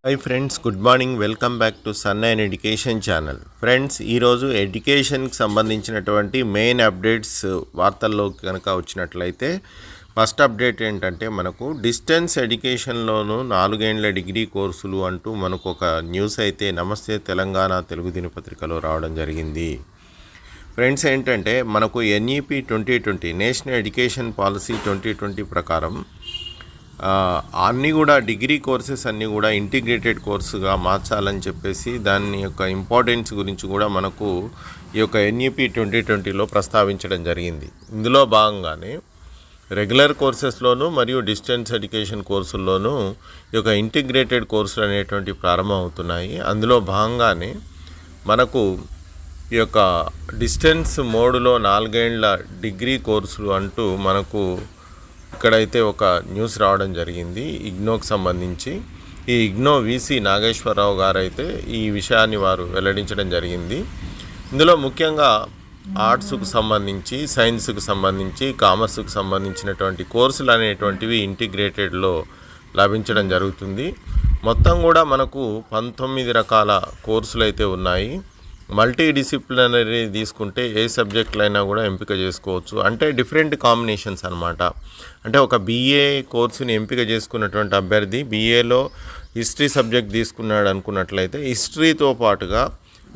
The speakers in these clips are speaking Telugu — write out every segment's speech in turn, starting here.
Hi friends, good morning. Welcome back to sun and education channel. Friends, ఈరోజు ఎడ్యుకేషన్కి సంబంధించినటువంటి మెయిన్ అప్డేట్స్ వార్తల్లో కనుక వచ్చినట్లయితే ఫస్ట్ అప్డేట్ ఏంటంటే మనకు డిస్టెన్స్ ఎడ్యుకేషన్లోను 4 ఏండ్ల డిగ్రీ కోర్సులు అంటూ మనకు ఒక న్యూస్ అయితే నమస్తే తెలంగాణ తెలుగు దినపత్రికలో రావడం జరిగింది. ఫ్రెండ్స్, ఏంటంటే మనకు ఎన్ఈపి 2020 నేషనల్ ఎడ్యుకేషన్ పాలసీ 2020 ప్రకారం అన్నీ కూడా డిగ్రీ కోర్సెస్ అన్నీ కూడా ఇంటిగ్రేటెడ్ కోర్సుగా మార్చాలని చెప్పేసి దాని యొక్క ఇంపార్టెన్స్ గురించి కూడా మనకు ఈ యొక్క ఎన్ఈపి 2020లో ప్రస్తావించడం జరిగింది. ఇందులో భాగంగానే రెగ్యులర్ కోర్సెస్లోనూ మరియు డిస్టెన్స్ ఎడ్యుకేషన్ కోర్సుల్లోనూ ఈ యొక్క ఇంటిగ్రేటెడ్ కోర్సులు అనేటువంటి ప్రారంభం అవుతున్నాయి. అందులో భాగంగానే మనకు ఈ యొక్క డిస్టెన్స్ మోడ్లో 4 ఏండ్ల డిగ్రీ కోర్సులు అంటూ మనకు ఇక్కడైతే ఒక న్యూస్ రావడం జరిగింది ఇగ్నోకి సంబంధించి. ఈ ఇగ్నో వీసీ నాగేశ్వరరావు గారు అయితే ఈ విషయాన్ని వారు వెల్లడించడం జరిగింది. ఇందులో ముఖ్యంగా ఆర్ట్స్కు సంబంధించి, సైన్స్కు సంబంధించి, కామర్స్కు సంబంధించినటువంటి కోర్సులు అనేటువంటివి ఇంటిగ్రేటెడ్లో లభించడం జరుగుతుంది. మొత్తం కూడా మనకు 19 రకాల కోర్సులు అయితే ఉన్నాయి. మల్టీ డిసిప్లినరీ తీసుకుంటే ఏ సబ్జెక్టులైనా కూడా ఎంపిక చేసుకోవచ్చు. అంటే డిఫరెంట్ కాంబినేషన్స్ అనమాట. అంటే ఒక బీఏ కోర్సుని ఎంపిక చేసుకున్నటువంటి అభ్యర్థి బీఏలో హిస్టరీ సబ్జెక్ట్ తీసుకున్నాడు అనుకున్నట్లయితే హిస్టరీతో పాటుగా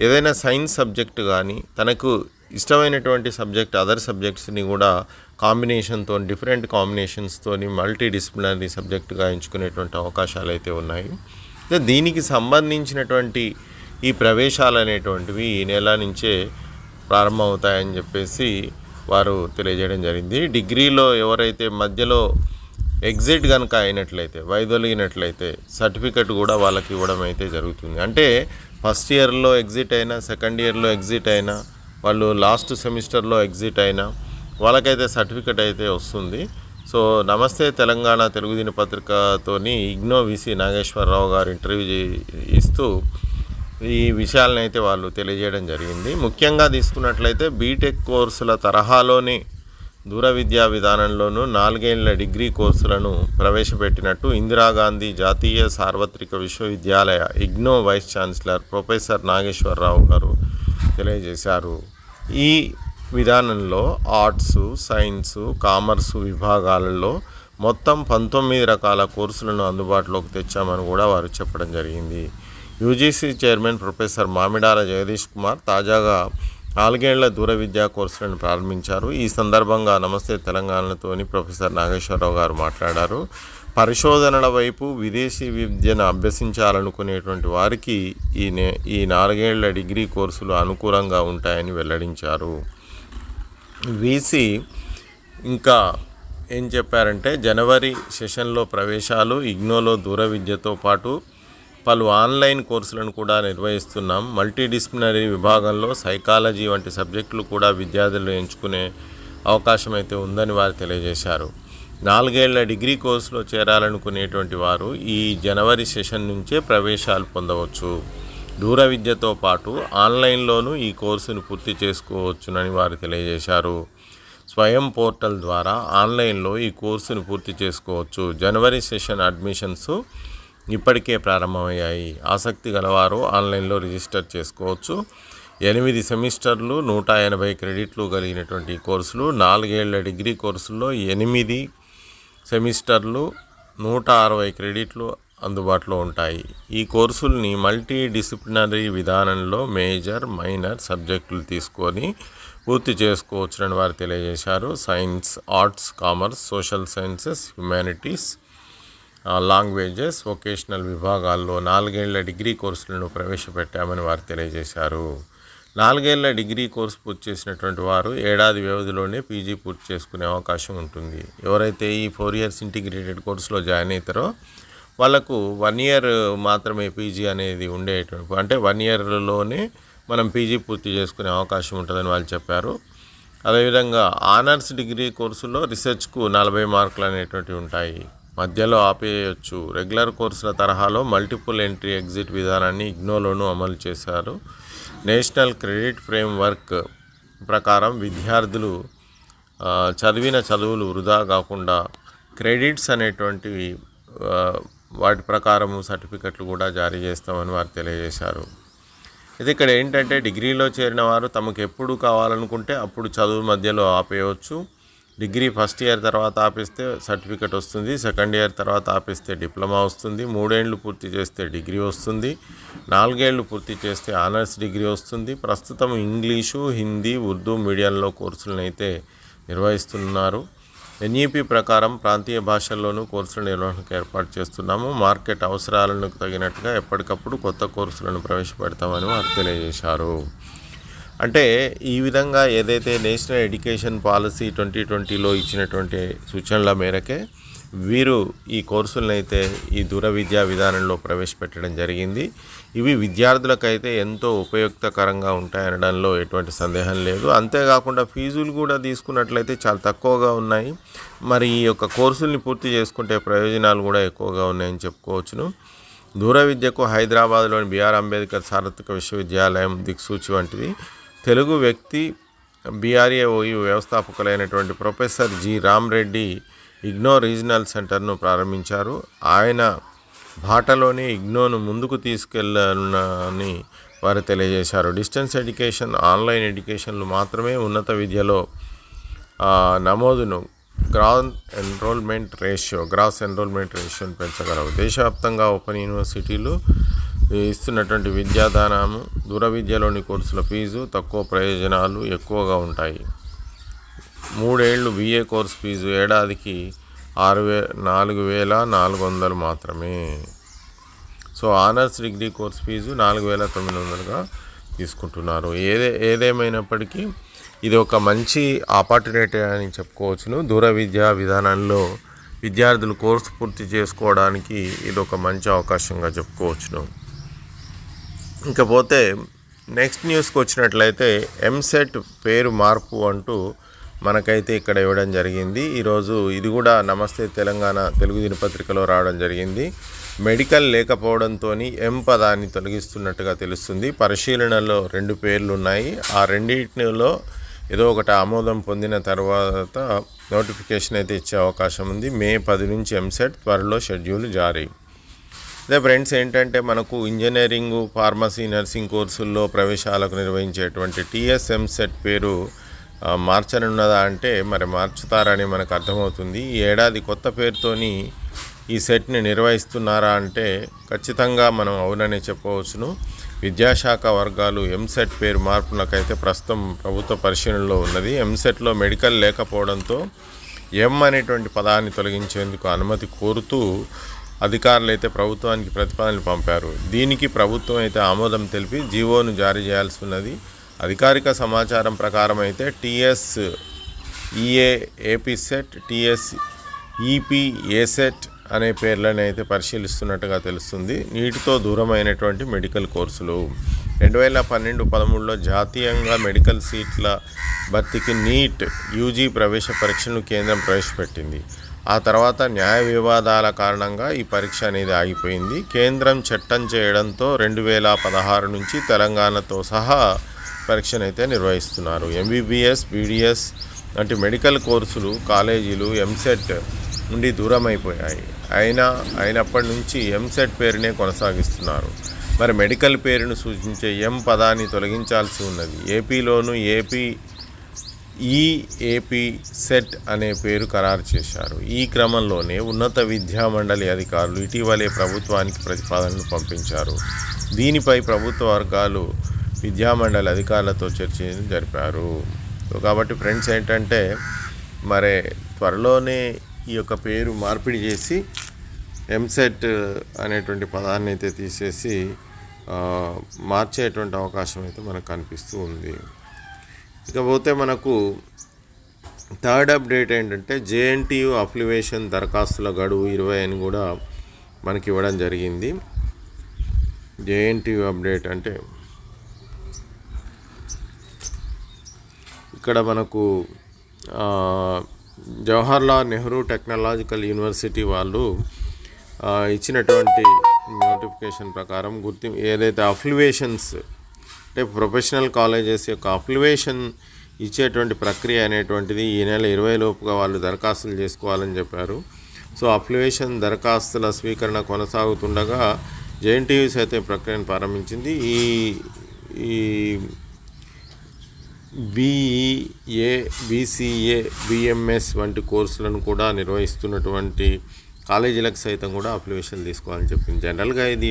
ఏదైనా సైన్స్ సబ్జెక్ట్ కానీ తనకు ఇష్టమైనటువంటి సబ్జెక్ట్ అదర్ సబ్జెక్ట్స్ని కూడా కాంబినేషన్తో డిఫరెంట్ కాంబినేషన్స్తో మల్టీ డిసిప్లినరీ సబ్జెక్టుగా ఎంచుకునేటువంటి అవకాశాలు అయితే ఉన్నాయి. దీనికి సంబంధించినటువంటి ఈ ప్రవేశాలు అనేటువంటివి ఈ నెల నుంచే ప్రారంభమవుతాయని చెప్పేసి వారు తెలియజేయడం జరిగింది. డిగ్రీలో ఎవరైతే మధ్యలో ఎగ్జిట్ కనుక అయినట్లయితే, వైదొలిగినట్లయితే సర్టిఫికెట్ కూడా వాళ్ళకి ఇవ్వడం అయితే జరుగుతుంది. అంటే ఫస్ట్ ఇయర్లో ఎగ్జిట్ అయినా, సెకండ్ ఇయర్లో ఎగ్జిట్ అయినా, వాళ్ళు లాస్ట్ సెమిస్టర్లో ఎగ్జిట్ అయినా వాళ్ళకైతే సర్టిఫికెట్ అయితే వస్తుంది. సో నమస్తే తెలంగాణ తెలుగు దినపత్రికతోని ఇగ్నో వీసీ నాగేశ్వరరావు గారు ఇంటర్వ్యూ ఇస్తూ ఈ విషయాలను అయితే వాళ్ళు తెలియజేయడం జరిగింది. ముఖ్యంగా తీసుకున్నట్లయితే బీటెక్ కోర్సుల తరహాలోనే దూర విద్యా విధానంలోనూ 4 ఏండ్ల డిగ్రీ కోర్సులను ప్రవేశపెట్టినట్టు ఇందిరాగాంధీ జాతీయ సార్వత్రిక విశ్వవిద్యాలయ IGNOU vice chancellor professor Nageswararao గారు తెలియజేశారు. ఈ విధానంలో ఆర్ట్స్, సైన్స్, కామర్సు విభాగాలలో మొత్తం 19 రకాల కోర్సులను అందుబాటులోకి తెచ్చామని కూడా వారు చెప్పడం జరిగింది. UGC chairman professor Mamidala Jagadish Kumar తాజాగా 4 ఏండ్ల దూర విద్యా కోర్సులను ప్రారంభించారు. ఈ సందర్భంగా నమస్తే తెలంగాణతోని ప్రొఫెసర్ నాగేశ్వరరావు గారు మాట్లాడారు. పరిశోధనల వైపు విదేశీ విద్యను అభ్యసించాలనుకునేటువంటి వారికి ఈ 4 ఏండ్ల డిగ్రీ కోర్సులు అనుకూలంగా ఉంటాయని వెల్లడించారు. వీసీ ఇంకా ఏం చెప్పారంటే జనవరి సెషన్లో ప్రవేశాలు, ఇగ్నోలో దూర విద్యతో పాటు పలు ఆన్లైన్ కోర్సులను కూడా నిర్వహిస్తున్నాం. మల్టీ డిసిప్లినరీ విభాగంలో సైకాలజీ వంటి సబ్జెక్టులు కూడా విద్యార్థులు ఎంచుకునే అవకాశం అయితే ఉందని వారు తెలియజేశారు. 4 ఏండ్ల డిగ్రీ కోర్సులో చేరాలనుకునేటువంటి వారు ఈ జనవరి సెషన్ నుంచే ప్రవేశాలు పొందవచ్చు. దూర విద్యతో పాటు ఆన్లైన్లోనూ ఈ కోర్సును పూర్తి చేసుకోవచ్చునని వారు తెలియజేశారు. స్వయం పోర్టల్ ద్వారా ఆన్లైన్లో ఈ కోర్సును పూర్తి చేసుకోవచ్చు. జనవరి సెషన్ అడ్మిషన్స్ ఇప్పటికే ప్రారంభమయ్యాయి. ఆసక్తి గలవారు ఆన్లైన్లో రిజిస్టర్ చేసుకోవచ్చు. 8 సెమిస్టర్లు 180 క్రెడిట్లు కలిగినటువంటి కోర్సులు 4 ఏండ్ల డిగ్రీ కోర్సుల్లో 8 సెమిస్టర్లు 160 క్రెడిట్లు అందుబాటులో ఉంటాయి. ఈ కోర్సుల్ని మల్టీ డిసిప్లినరీ విధానంలో మేజర్, మైనర్ సబ్జెక్టులు తీసుకొని పూర్తి చేసుకోవచ్చునని వారు తెలియజేశారు. Science, arts, commerce, social sciences, humanities, languages, vocational విభాగాల్లో 4 ఏండ్ల డిగ్రీ కోర్సులను ప్రవేశపెట్టామని వారు తెలియజేశారు. 4 ఏండ్ల డిగ్రీ కోర్సు పూర్తి చేసినటువంటి వారు ఏడాది వ్యవధిలోనే పీజీ పూర్తి చేసుకునే అవకాశం ఉంటుంది. ఎవరైతే ఈ 4 ఇయర్స్ ఇంటిగ్రేటెడ్ కోర్సులో జాయిన్ అవుతారో వాళ్ళకు 1 ఇయర్ మాత్రమే పీజీ అనేది ఉండేటువంటి, అంటే 1 ఇయర్లోనే మనం పీజీ పూర్తి చేసుకునే అవకాశం ఉంటుందని వాళ్ళు చెప్పారు. అదేవిధంగా ఆనర్స్ డిగ్రీ కోర్సులో రీసెర్చ్కు 40 మార్కులు అనేటువంటివి ఉంటాయి. మధ్యలో ఆపేయచ్చు. రెగ్యులర్ కోర్సుల తరహాలో మల్టిపుల్ ఎంట్రీ ఎగ్జిట్ విధానాన్ని ఇగ్నోలోనూ అమలు చేశారు. నేషనల్ క్రెడిట్ ఫ్రేమ్వర్క్ ప్రకారం విద్యార్థులు చదివిన చదువులు వృధా కాకుండా క్రెడిట్స్ అనేటువంటివి వాటి ప్రకారం సర్టిఫికెట్లు కూడా జారీ చేస్తామని వారు తెలియజేశారు. అయితే ఇక్కడ ఏంటంటే డిగ్రీలో చేరిన వారు తమకు ఎప్పుడు కావాలనుకుంటే అప్పుడు చదువు మధ్యలో ఆపేయవచ్చు. డిగ్రీ ఫస్ట్ ఇయర్ తర్వాత ఆపిస్తే సర్టిఫికెట్ వస్తుంది, సెకండ్ ఇయర్ తర్వాత ఆపిస్తే డిప్లొమా వస్తుంది, 3 ఏళ్ళు పూర్తి చేస్తే డిగ్రీ వస్తుంది, 4 ఏళ్ళు పూర్తి చేస్తే ఆనర్స్ డిగ్రీ వస్తుంది. ప్రస్తుతం ఇంగ్లీషు, హిందీ, ఉర్దూ మీడియంలో కోర్సులను అయితే నిర్వహిస్తున్నారు. ఎన్ఈపీ ప్రకారం ప్రాంతీయ భాషల్లోనూ కోర్సుల నిర్వహణకు ఏర్పాటు చేస్తున్నాము. మార్కెట్ అవసరాలకు తగినట్టుగా ఎప్పటికప్పుడు కొత్త కోర్సులను ప్రవేశపెడతామని వారు తెలియజేశారు. అంటే ఈ విధంగా ఏదైతే నేషనల్ ఎడ్యుకేషన్ పాలసీ 2020లో ఇచ్చినటువంటి సూచనల మేరకే వీరు ఈ కోర్సులను అయితే ఈ దూర విద్యా విధానంలో ప్రవేశపెట్టడం జరిగింది. ఇవి విద్యార్థులకైతే ఎంతో ఉపయుక్తకరంగా ఉంటాయనడంలో ఎటువంటి సందేహం లేదు. అంతేకాకుండా ఫీజులు కూడా తీసుకున్నట్లయితే చాలా తక్కువగా ఉన్నాయి. మరి ఈ యొక్క కోర్సుల్ని పూర్తి చేసుకుంటే ప్రయోజనాలు కూడా ఎక్కువగా ఉన్నాయని చెప్పుకోవచ్చును. దూర విద్యకు హైదరాబాద్లోని బిఆర్ అంబేద్కర్ సార్వత్రిక విశ్వవిద్యాలయం దిక్సూచి వంటిది. తెలుగు వ్యక్తి BRAOU వ్యవస్థాపకులైనటువంటి professor G Ramreddy IGNOU regional సెంటర్ను ప్రారంభించారు. ఆయన బాటలోనే ఇగ్నోను ముందుకు తీసుకెళ్లాలని వారు తెలియజేశారు. డిస్టెన్స్ ఎడ్యుకేషన్, ఆన్లైన్ ఎడ్యుకేషన్లు మాత్రమే ఉన్నత విద్యలో నమోదును గ్రాస్ ఎన్రోల్మెంట్ రేషియోను పెంచగలవు. దేశవ్యాప్తంగా ఓపెన్ యూనివర్సిటీలు ఇస్తున్నటువంటి విద్యాదానము, దూర విద్యలోని కోర్సుల ఫీజు తక్కువ, ప్రయోజనాలు ఎక్కువగా ఉంటాయి. 3 ఏళ్ళు BA కోర్సు ఫీజు ఏడాదికి 4,400 మాత్రమే. So honours degree course fee 4,900గా తీసుకుంటున్నారు. ఏదేమైనప్పటికీ ఇది ఒక మంచి ఆపర్చునిటీ అని చెప్పుకోవచ్చును. దూర విద్యా విధానంలో విద్యార్థులు కోర్సు పూర్తి చేసుకోవడానికి ఇది ఒక మంచి అవకాశంగా చెప్పుకోవచ్చును. ఇకపోతే నెక్స్ట్ న్యూస్కి వచ్చినట్లయితే ఎంసెట్ పేరు మార్పు అంటూ మనకైతే ఇక్కడ ఇవ్వడం జరిగింది. ఈరోజు ఇది కూడా నమస్తే తెలంగాణ తెలుగు దినపత్రికలో రావడం జరిగింది. మెడికల్ లేకపోవడంతో పదాన్ని తొలగిస్తున్నట్టుగా తెలుస్తుంది. పరిశీలనలో 2 పేర్లు ఉన్నాయి. ఆ రెండింటిలో ఏదో ఒకటి ఆమోదం పొందిన తర్వాత నోటిఫికేషన్ అయితే ఇచ్చే అవకాశం ఉంది. మే 10 నుంచి ఎంసెట్, త్వరలో షెడ్యూల్ జారీ. అదే ఫ్రెండ్స్ ఏంటంటే మనకు ఇంజనీరింగు, ఫార్మసీ, నర్సింగ్ కోర్సుల్లో ప్రవేశాలకు నిర్వహించేటువంటి TS ఎంసెట్ పేరు మార్చనున్నదా అంటే మరి మార్చుతారని మనకు అర్థమవుతుంది. ఈ ఏడాది కొత్త పేరుతోని ఈ సెట్ని నిర్వహిస్తున్నారా అంటే ఖచ్చితంగా మనం అవుననే చెప్పవచ్చును. విద్యాశాఖ వర్గాలు ఎంసెట్ పేరు మార్పులకైతే ప్రస్తుతం ప్రభుత్వ పరిశీలనలో ఉన్నది. ఎంసెట్లో మెడికల్ లేకపోవడంతో అనేటువంటి పదాన్ని తొలగించేందుకు అనుమతి కోరుతూ అధికారులు అయితే ప్రభుత్వానికి ప్రతిపాదనలు పంపారు. దీనికి ప్రభుత్వం అయితే ఆమోదం తెలిపి జీవోను జారీ చేయాల్సి ఉన్నది. అధికారిక సమాచారం ప్రకారం అయితే TS EA AP set, TS EP A set అనే పేర్లను అయితే పరిశీలిస్తున్నట్టుగా తెలుస్తుంది. నీటితో దూరమైనటువంటి మెడికల్ కోర్సులు 2012-13లో జాతీయంగా మెడికల్ సీట్ల భర్తీకి నీట్ UG ప్రవేశ పరీక్షను కేంద్రం ప్రవేశపెట్టింది. ఆ తర్వాత న్యాయ వివాదాల కారణంగా ఈ పరీక్ష అనేది ఆగిపోయింది. కేంద్రం చట్టం చేయడంతో 2016 నుంచి తెలంగాణతో సహా పరీక్షనైతే నిర్వహిస్తున్నారు. MBBS, BDS వంటి మెడికల్ కోర్సులు కాలేజీలు ఎంసెట్ నుండి దూరం అయిపోయాయి. అయినప్పటి నుంచి ఎంసెట్ పేరునే కొనసాగిస్తున్నారు. మరి మెడికల్ పేరును సూచించే పదాన్ని తొలగించాల్సి ఉన్నది. ఏపీలోను EAP సెట్ అనే పేరు ఖరారు చేశారు. ఈ క్రమంలోనే ఉన్నత విద్యా మండలి అధికారులు ఇటీవలే ప్రభుత్వానికి ప్రతిపాదనలు పంపించారు. దీనిపై ప్రభుత్వ వర్గాలు విద్యామండలి అధికారులతో చర్చలు జరిపారు. కాబట్టి ఫ్రెండ్స్ ఏంటంటే మరి త్వరలోనే ఈ యొక్క పేరు మార్పిడి చేసి ఎంసెట్ అనేటువంటి పదాన్ని అయితే తీసేసి మార్చేటువంటి అవకాశం అయితే మనకు కనిపిస్తూ ఉంది. ఇకపోతే మనకు థర్డ్ అప్డేట్ ఏంటంటే JNTU అఫిలియేషన్ దరఖాస్తుల గడువు 20 అని కూడా మనకి ఇవ్వడం జరిగింది. JNTU అప్డేట్ అంటే ఇక్కడ మనకు జవహర్లాల్ నెహ్రూ టెక్నాలజికల్ యూనివర్సిటీ వాళ్ళు ఇచ్చినటువంటి నోటిఫికేషన్ ప్రకారం ఏదైతే అఫిలియేషన్స్ అంటే ప్రొఫెషనల్ కాలేజెస్ యొక్క అఫిలియేషన్ ఇచ్చేటువంటి ప్రక్రియ అనేటువంటిది ఈ నెల 20 లోపుగా వాళ్ళు దరఖాస్తులు చేసుకోవాలని చెప్పారు. సో అఫిలియేషన్ దరఖాస్తుల స్వీకరణ కొనసాగుతుండగా జేఎన్టీయూ సైతం ప్రక్రియను ప్రారంభించింది. ఈ బీఈఏ, బీసీఏ, బీఎంఎస్ వంటి కోర్సులను కూడా నిర్వహిస్తున్నటువంటి కాలేజీలకు సైతం కూడా అఫిలియేషన్ తీసుకోవాలని చెప్పింది. జనరల్గా ఇది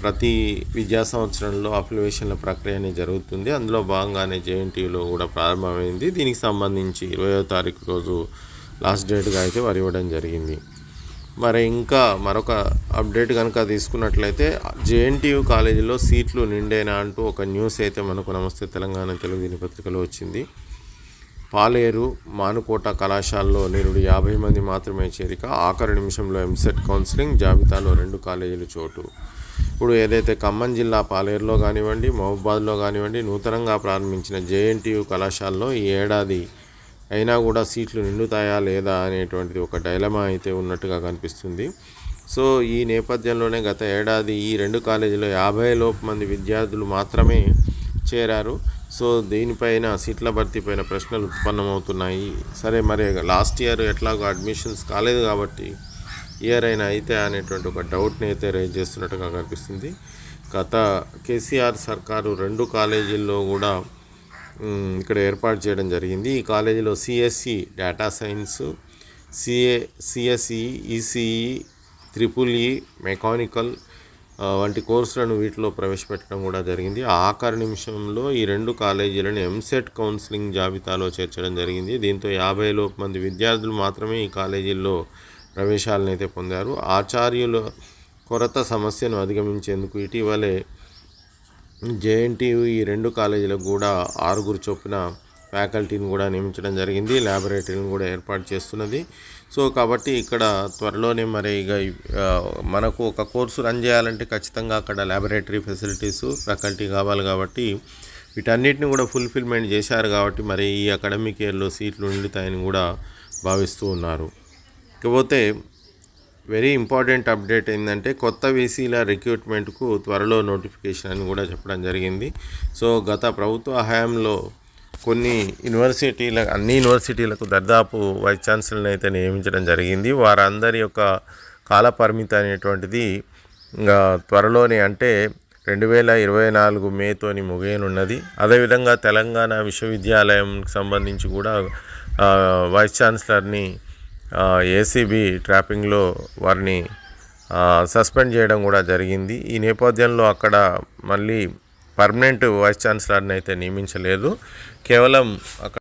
ప్రతి విద్యా సంవత్సరంలో అఫిలియేషన్ల ప్రక్రియ అనేది జరుగుతుంది. అందులో భాగంగానే జేఎన్టీయూలో కూడా ప్రారంభమైంది. దీనికి సంబంధించి 20వ తారీఖు రోజు లాస్ట్ డేట్గా అయితే వారు ఇవ్వడం జరిగింది. మరి ఇంకా మరొక అప్డేట్ కనుక తీసుకున్నట్లయితే జేఎన్టీయూ కాలేజీలో సీట్లు నిండేనా అంటూ ఒక న్యూస్ అయితే మనకు నమస్తే తెలంగాణ తెలుగు దినపత్రికలో వచ్చింది. పాలేరు, మానుకోట కళాశాలలో నిరుడు 50 మంది మాత్రమే చేరిక. ఆఖరి నిమిషంలో ఎంసెట్ కౌన్సిలింగ్, జాబితాలో 2 కాలేజీలు చోటు. ఇప్పుడు ఏదైతే ఖమ్మం జిల్లా పాలేరులో కానివ్వండి, మహబూబాద్లో కానివ్వండి నూతనంగా ప్రారంభించిన జేఎన్టీయూ కళాశాలలో ఈ ఏడాది అయినా కూడా సీట్లు నిండుతాయా లేదా అనేటువంటిది ఒక డైలమా అయితే ఉన్నట్టుగా కనిపిస్తుంది. సో ఈ నేపథ్యంలోనే గత ఏడాది ఈ 2 కాలేజీలో 50 లోపు మంది విద్యార్థులు మాత్రమే చేరారు. సో దీనిపైన సీట్ల భర్తీ పైన ప్రశ్నలు ఉత్పన్నమవుతున్నాయి. సరే మరి లాస్ట్ ఇయర్ ఎట్లాగో అడ్మిషన్స్ కాలేదు కాబట్టి ఇయర్ అయినా అయితే అనేటువంటి ఒక డౌట్ని అయితే రేజ్ చేస్తున్నట్టుగా కనిపిస్తుంది. గత కేసీఆర్ సర్కారు 2 కాలేజీల్లో కూడా ఇక్కడ ఏర్పాటు చేయడం జరిగింది. ఈ కాలేజీలో CSC data science, CSE, ECE, triple E, mechanical వంటి కోర్సులను వీటిలో ప్రవేశపెట్టడం కూడా జరిగింది. ఆఖరి నిమిషంలో ఈ 2 కాలేజీలను ఎంసెట్ కౌన్సిలింగ్ జాబితాలో చేర్చడం జరిగింది. దీంతో 50 లోపు మంది విద్యార్థులు మాత్రమే ఈ కాలేజీల్లో ప్రవేశాలను అయితే పొందారు. ఆచార్యుల కొరత సమస్యను అధిగమించేందుకు ఇటీవలే జేఎన్టీయూ ఈ 2 కాలేజీలకు కూడా 6 చొప్పున ఫ్యాకల్టీని కూడా నియమించడం జరిగింది. ల్యాబొరేటరీని కూడా ఏర్పాటు చేస్తున్నది. సో కాబట్టి ఇక్కడ త్వరలోనే మరి ఇక మనకు ఒక కోర్సు రన్ చేయాలంటే ఖచ్చితంగా అక్కడ ల్యాబొరేటరీ ఫెసిలిటీసు, ఫ్యాకల్టీ కావాలి కాబట్టి వీటన్నిటిని కూడా ఫుల్ఫిల్మెంట్ చేశారు కాబట్టి మరి ఈ అకాడమిక్ ఇయర్లో సీట్లు నిండుతాయని కూడా భావిస్తూ ఉన్నారు. ఇకపోతే వెరీ ఇంపార్టెంట్ అప్డేట్ ఏంటంటే కొత్త వీసీల రిక్రూట్మెంట్కు త్వరలో నోటిఫికేషన్ అని కూడా చెప్పడం జరిగింది. సో గత ప్రభుత్వ హయాంలో అన్ని యూనివర్సిటీలకు దాదాపు వైస్ ఛాన్సలర్ని అయితే నియమించడం జరిగింది. వారందరి యొక్క కాల పరిమితి అనేటువంటిది త్వరలోనే అంటే 2024 మేతోని ముగియనున్నది. అదేవిధంగా తెలంగాణ విశ్వవిద్యాలయంకి సంబంధించి కూడా వైస్ ఛాన్సలర్ని ఏసీబీ ట్రాపింగ్లో వారిని సస్పెండ్ చేయడం కూడా జరిగింది. ఈ నేపథ్యంలో అక్కడ మళ్ళీ పర్మనెంట్ వైస్ ఛాన్సలర్ని అయితే నియమించలేదు. కేవలం అక్కడ